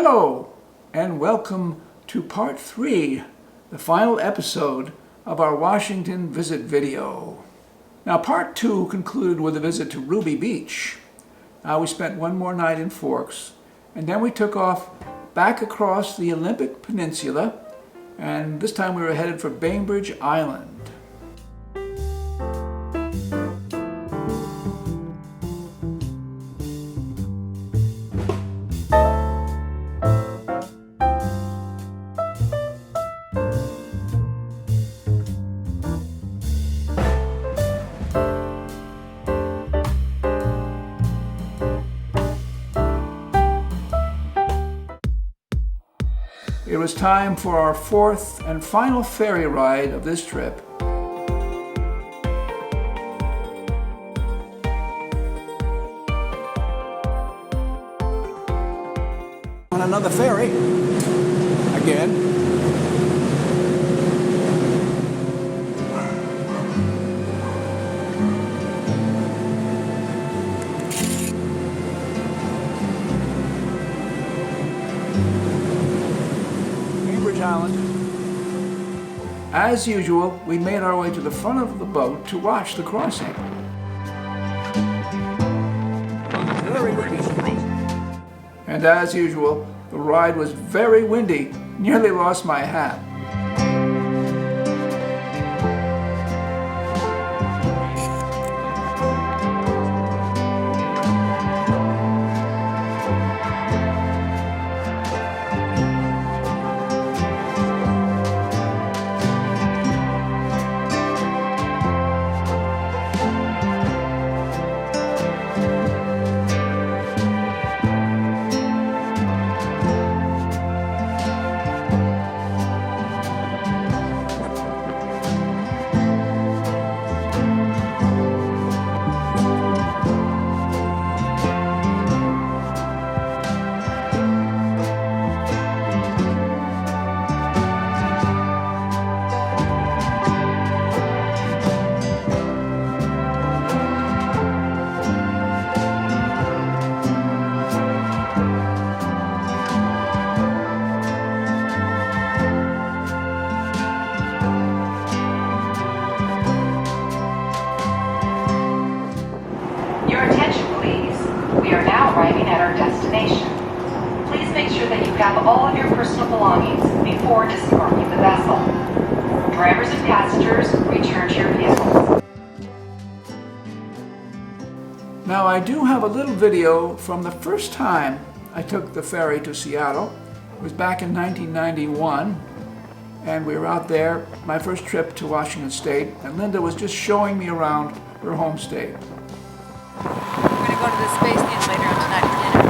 Hello, and welcome to part 3, the final episode of our Washington visit video. Now, part 2 concluded with a visit to Ruby Beach. We spent one more night in Forks, and then we took off back across the Olympic Peninsula, and this time we were headed for Bainbridge Island. It was time for our fourth and final ferry ride of this trip. On another ferry, again. Island. As usual, we made our way to the front of the boat to watch the crossing. And as usual, the ride was very windy. Nearly lost my hat. Arriving at our destination. Please make sure that you have all of your personal belongings before disembarking the vessel. Drivers and passengers, return to your vehicles. Now, I do have a little video from the first time I took the ferry to Seattle. It was back in 1991, and we were out there, my first trip to Washington State, and Linda was just showing me around her home state. We're going to go to the Space Needle later on tonight for dinner.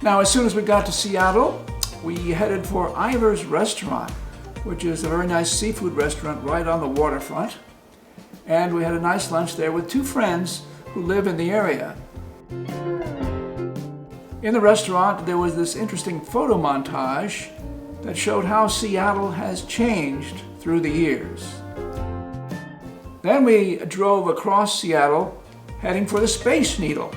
Now, as soon as we got to Seattle, we headed for Ivar's restaurant, which is a very nice seafood restaurant right on the waterfront. And we had a nice lunch there with two friends who live in the area. In the restaurant, there was this interesting photo montage that showed how Seattle has changed through the years. Then we drove across Seattle, heading for the Space Needle.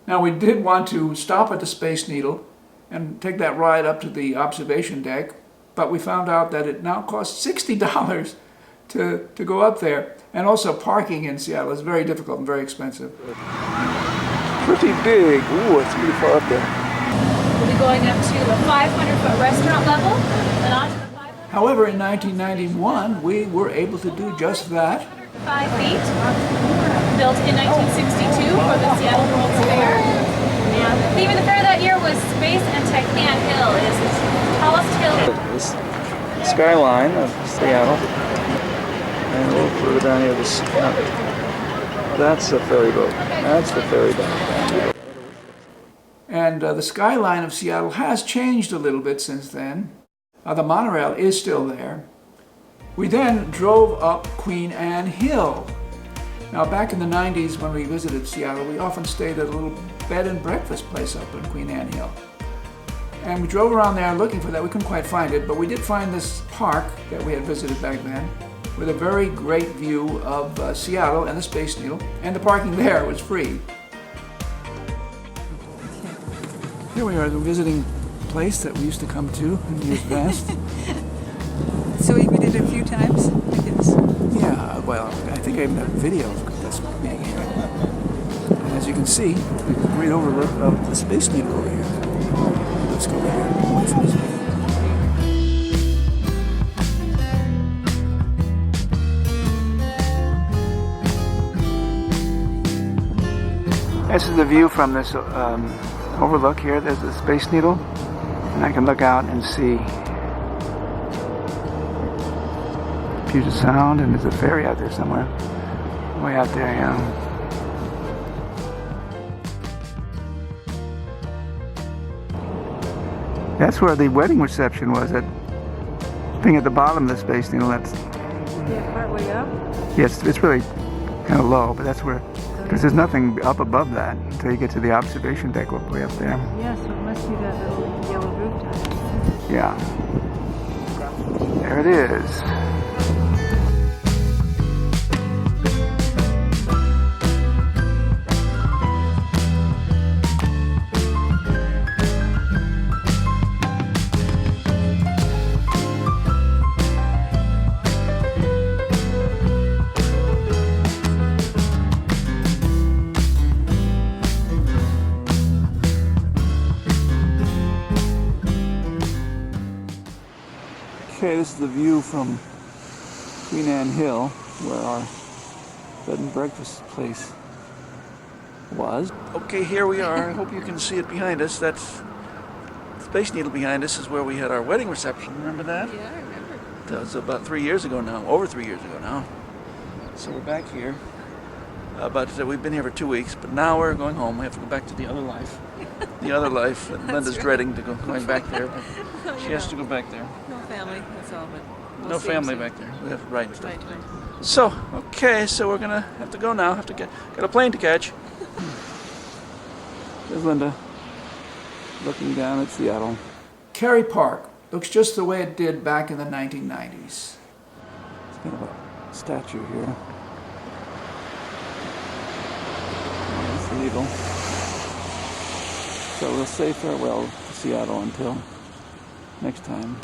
Now, we did want to stop at the Space Needle and take that ride up to the observation deck, but we found out that it now costs $60 to go up there. And also parking in Seattle is very difficult and very expensive. Pretty big. Ooh, it's pretty far up there. We'll be going up to the 500-foot restaurant level and on to the 500. However, in 1991, we were able to do just that. 5 feet, built in 1962 for the Seattle World's Fair. And the theme of the fair that year was Space and Titanic Hill. It is the tallest hill. This skyline of Seattle. And a little further down here, that's the ferry boat. That's the ferry boat. And the skyline of Seattle has changed a little bit since then. The monorail is still there. We then drove up Queen Anne Hill. Now back in the 90s when we visited Seattle, we often stayed at a little bed and breakfast place up on Queen Anne Hill. And we drove around there looking for that. We couldn't quite find it, but we did find this park that we had visited back then with a very great view of Seattle and the Space Needle, and the parking there was free. Here we are, the visiting place that we used to come to in years past. So we did it a few times, I guess. Yeah, well, I think I even have a video of this being here. And as you can see, we have a great overlook of the Space Needle over here. Let's go over here, away from this video. This is the view from this overlook here. There's the Space Needle, and I can look out and see Puget Sound, and there's a ferry out there somewhere. Way out there, yeah. That's where the wedding reception was, that thing at the bottom of the Space Needle. That's Yeah, partway up. yes, it's really kind of low, but that's where, because there's nothing up above that until you get to the observation deck way up there. Yeah, so it must be that little yellow rooftop. Yeah. There it is. Okay, this is the view from Queen Anne Hill, where our bed and breakfast place was. Okay, here we are. I hope you can see it behind us. That's Space Needle behind us is where we had our wedding reception. Remember that? Yeah, I remember. That was about 3 years ago now, over 3 years ago now. So we're back here. But we've been here for 2 weeks, but now we're going home. We have to go back to the other life. The other life. And Linda's dreading to going back there. But she has to go back there. No family, that's all, but we'll No see family soon. back there. We have right stuff. Right. So, okay, so we're gonna have to go now. Have to got a plane to catch. There's Linda, looking down at Seattle. Kerry Park looks just the way it did back in the 1990s. It's kind of a statue here. There's the eagle. So we'll say farewell to Seattle until next time.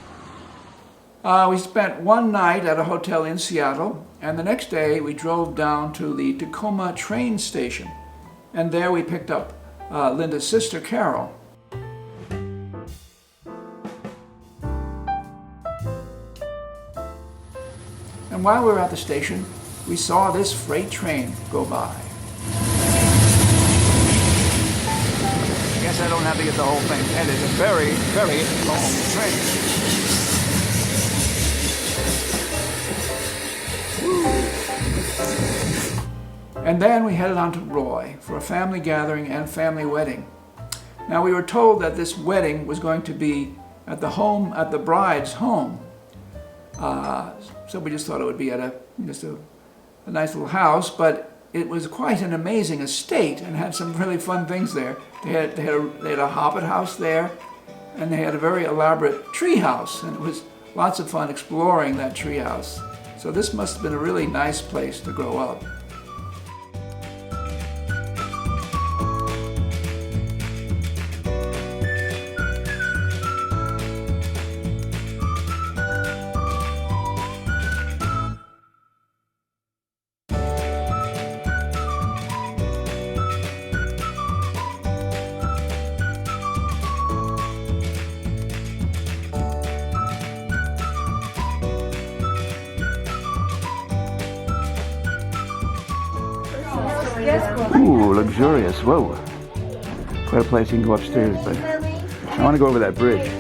We spent one night at a hotel in Seattle, and the next day we drove down to the Tacoma train station. And there we picked up Linda's sister, Carol. And while we were at the station, we saw this freight train go by. I guess I don't have to get the whole thing. And it's a very, very long train. And then we headed on to Roy for a family gathering and family wedding. Now we were told that this wedding was going to be at the bride's home. So we just thought it would be at just a nice little house, but it was quite an amazing estate and had some really fun things there. They had a Hobbit House there, and they had a very elaborate tree house, and it was lots of fun exploring that tree house. So this must have been a really nice place to grow up. Ooh, luxurious. Whoa. Quite a place you can go upstairs, but I want to go over that bridge.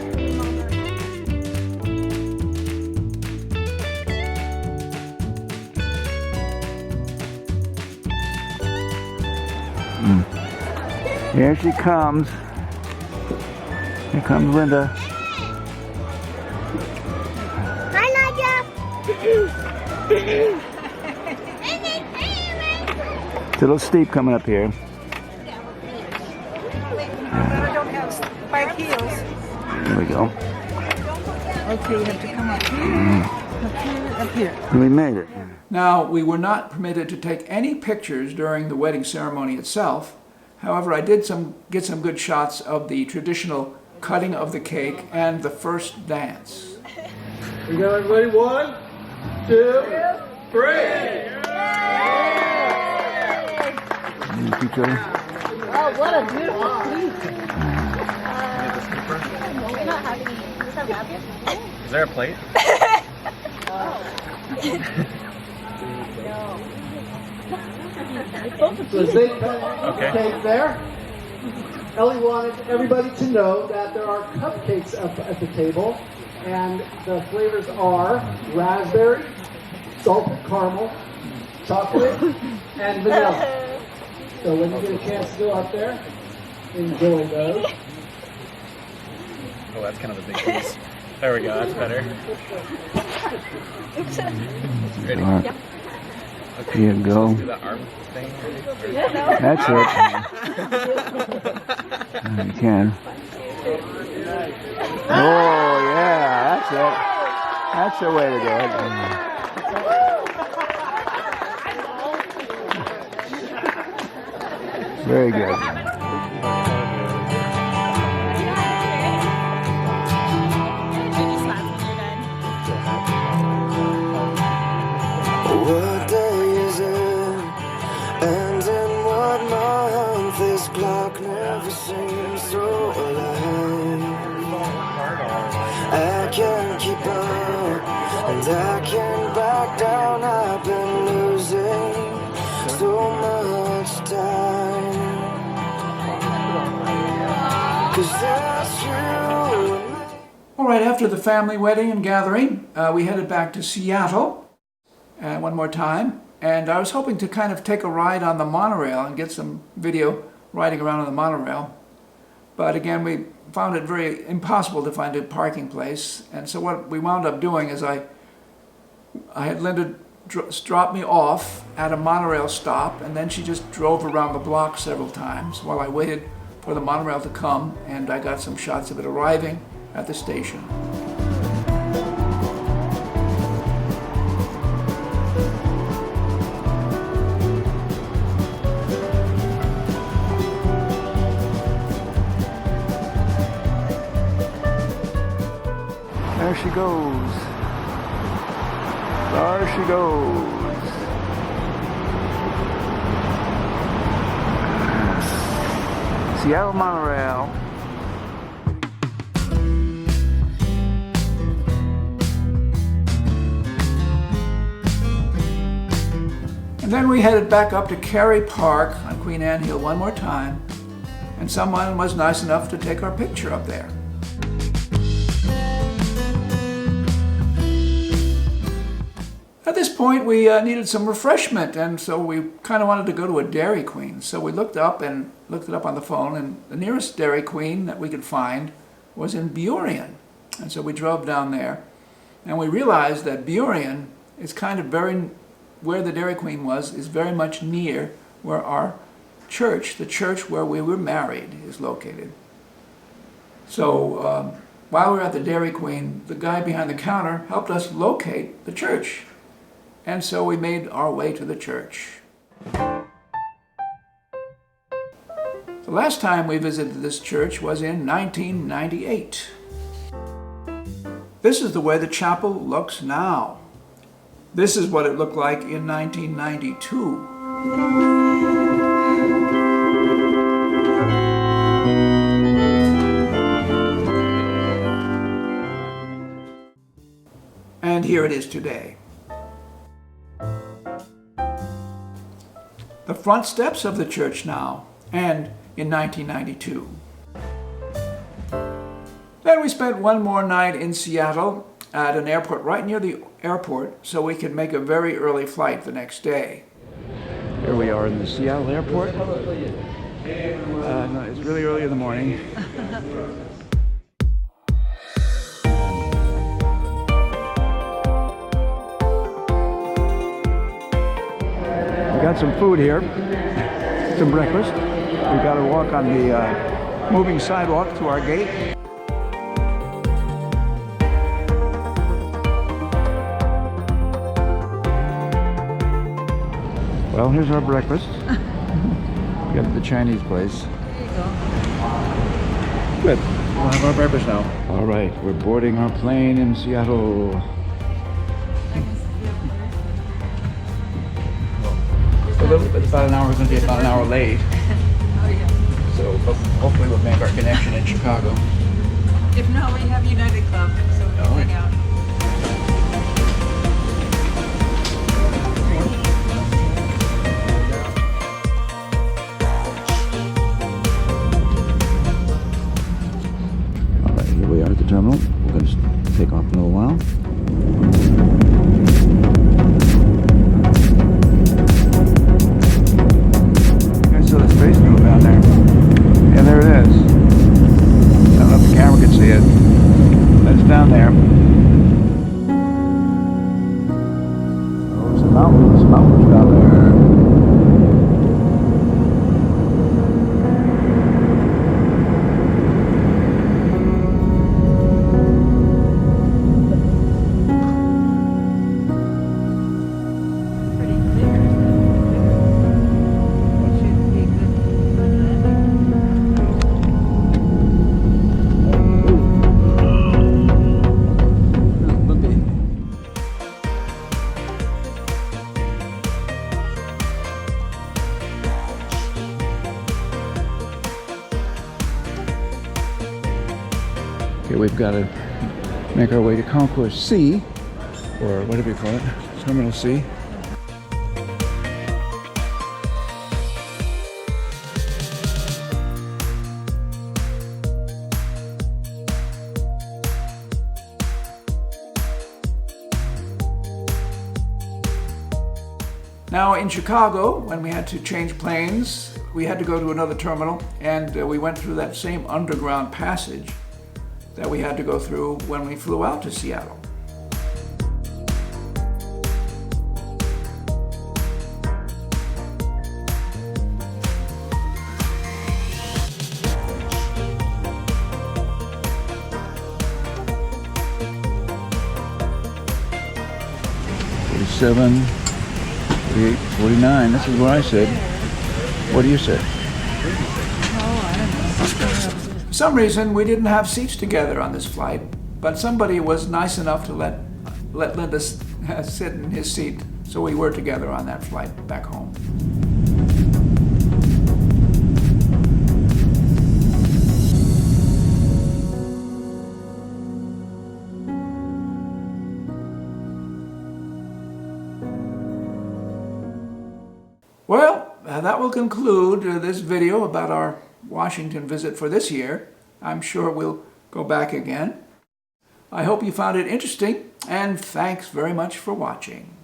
Here she comes. Here comes Linda. Hi, Nadia. It's a little steep coming up here. I don't have spike heels. There we go. Okay, you have to come up here, up here. We made it. Now, we were not permitted to take any pictures during the wedding ceremony itself. However, I did get some good shots of the traditional cutting of the cake and the first dance. We got everybody 1, 2, 3. Oh, what a beautiful piece. We're not having any. Is that napkin? Is there a plate? So as they cut the cake there, Ellie wanted everybody to know that there are cupcakes up at the table, and the flavors are raspberry, salted caramel, chocolate, and vanilla. So when you get a chance to go out there, enjoy those. Oh, that's kind of a big piece. There we go, that's better. Ready? Yep. Here you go. Do the arm thing. That's it. You can. Oh, yeah, that's it. That's the way to do it. Very good. What day is it? And in what month? This clock never seems so alive. I can't keep up, and I can't back down. I've been losing so much time. 'Cause that's you and me. All right, after the family wedding and gathering, we headed back to Seattle one more time. And I was hoping to kind of take a ride on the monorail and get some video riding around on the monorail. But again, we found it very impossible to find a parking place. And so what we wound up doing is I had Linda drop me off at a monorail stop, and then she just drove around the block several times while I waited for the monorail to come, and I got some shots of it arriving at the station. There she goes. There she goes. Seattle Monorail. And then we headed back up to Kerry Park on Queen Anne Hill one more time, and someone was nice enough to take our picture up there. At this point, we needed some refreshment, and so we kind of wanted to go to a Dairy Queen. So we looked it up on the phone, and the nearest Dairy Queen that we could find was in Burien. And so we drove down there, and we realized that Burien is kind of where the Dairy Queen was, is very much near where our church, the church where we were married, is located. So while we were at the Dairy Queen, the guy behind the counter helped us locate the church. And so we made our way to the church. The last time we visited this church was in 1998. This is the way the chapel looks now. This is what it looked like in 1992. And here it is today. the front steps of the church now, and in 1992. Then we spent one more night in Seattle at an airport right near the airport so we could make a very early flight the next day. Here we are in the Seattle airport. No, it's really early in the morning. We got some food here, some breakfast. We got to walk on the moving sidewalk to our gate. Well, here's our breakfast. We got the Chinese place. There you go. Good. We'll have our breakfast now. All right, we're boarding our plane in Seattle. It's about an hour, we're going to be about an hour late. Oh, yeah. So hopefully we'll make our connection in Chicago. If not, we have United Club, so we can hang out. All right, here we are at the terminal. We're going to take off in a little while. So the space needle down there. Yeah, there it is. I don't know if the camera can see it. But it's down there. Oh, there's mountains down there. Okay, we've got to make our way to Concourse C, or whatever you call it, Terminal C. Now in Chicago, when we had to change planes, we had to go to another terminal, and we went through that same underground passage that we had to go through when we flew out to Seattle. Seven, 48, 49. This is what I said. What do you say? For some reason, we didn't have seats together on this flight, but somebody was nice enough to let Linda sit in his seat, so we were together on that flight back home. Well, that will conclude this video about our Washington visit for this year. I'm sure we'll go back again. I hope you found it interesting, and thanks very much for watching.